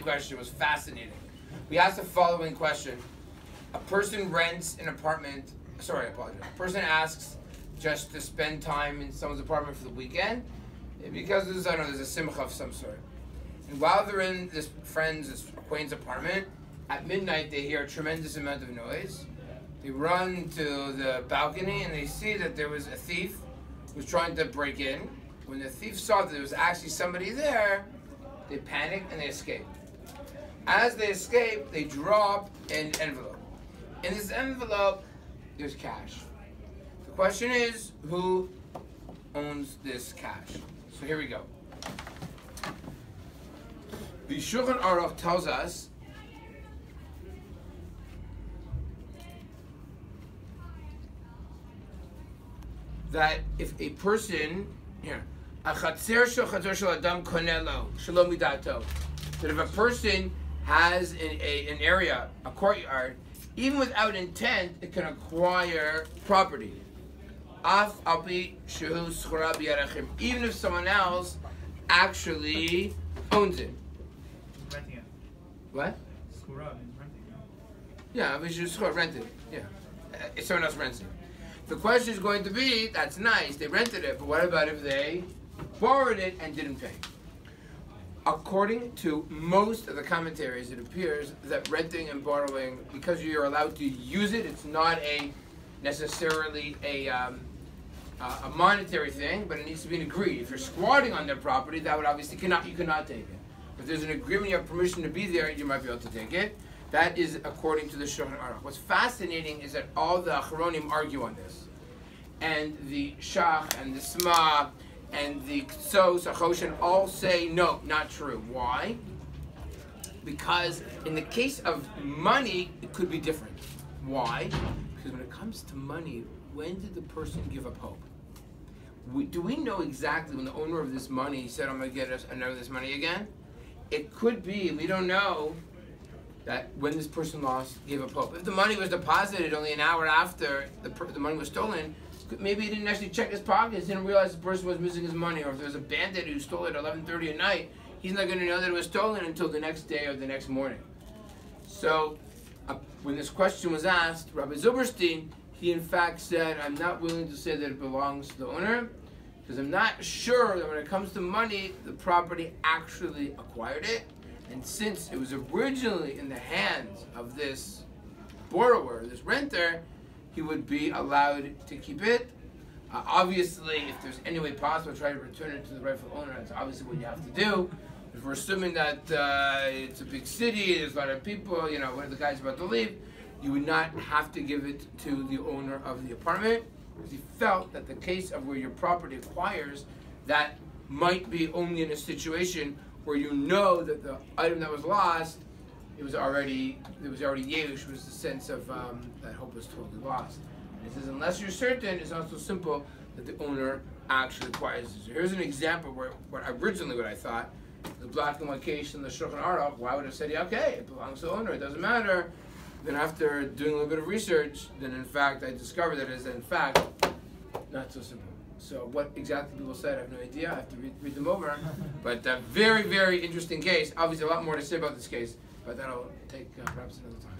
question was fascinating. We asked the following question. A person rents an apartment, sorry, I apologize. A person asks just to spend time in someone's apartment for the weekend because there's, I don't know, there's a simcha of some sort. And while they're in this acquaintance apartment, at midnight they hear a tremendous amount of noise. They run to the balcony and they see that there was a thief who was trying to break in. When the thief saw that there was actually somebody there, they panicked and they escaped. As they escape, they drop an envelope. In this envelope, there's cash. The question is, who owns this cash? So here we go. The Shulchan Aruch tells us that if a person, that if a person has an area, a courtyard, even without intent, it can acquire property. Even if someone else actually owns it. Renting it. What? Renting it. Yeah, we should rent it. Yeah, if someone else rents it. The question is going to be, that's nice, they rented it, but what about if they borrowed it and didn't pay? According to most of the commentaries, it appears that renting and borrowing, because you're allowed to use it, it's not necessarily a monetary thing, but it needs to be an agreed. If you're squatting on their property, that would obviously you cannot take it. If there's an agreement, you have permission to be there, you might be able to take it. That is according to the Shulchan Aruch. What's fascinating is that all the Acharonim argue on this, and the Shach and the Sma and the Ktsos, Achoshen all say no, not true. Why? Because in the case of money, it could be different. Why? Because when it comes to money, when did the person give up hope? Do we know exactly when the owner of this money said, I'm going to get us another this money again? It could be, we don't know, that when this person gave up hope. If the money was deposited only an hour after the money was stolen, maybe he didn't actually check his pockets, didn't realize the person was missing his money, or if there was a bandit who stole it at 11:30 at night, he's not going to know that it was stolen until the next day or the next morning. So, when this question was asked, Rabbi Zuberstein, he in fact said, I'm not willing to say that it belongs to the owner, because I'm not sure that when it comes to money, the property actually acquired it. And since it was originally in the hands of this borrower, this renter, he would be allowed to keep it. Obviously, if there's any way possible, try to return it to the rightful owner. That's obviously what you have to do. If we're assuming that it's a big city, there's a lot of people, when the guy's about to leave, you would not have to give it to the owner of the apartment, because he felt that the case of where your property acquires, that might be only in a situation where you know that the item that was lost, there was already Yerush, was the sense of that hope was totally lost. And it says, unless you're certain, it's not so simple that the owner actually acquires it. So here's an example where what I thought, the black and white case in the Shulchan Aruch, why would I say, okay, it belongs to the owner, it doesn't matter. Then after doing a little bit of research, then in fact I discovered that it is in fact not so simple. So what exactly people said, I have no idea. I have to read them over. But a very, very interesting case. Obviously, a lot more to say about this case, but that'll take perhaps another time.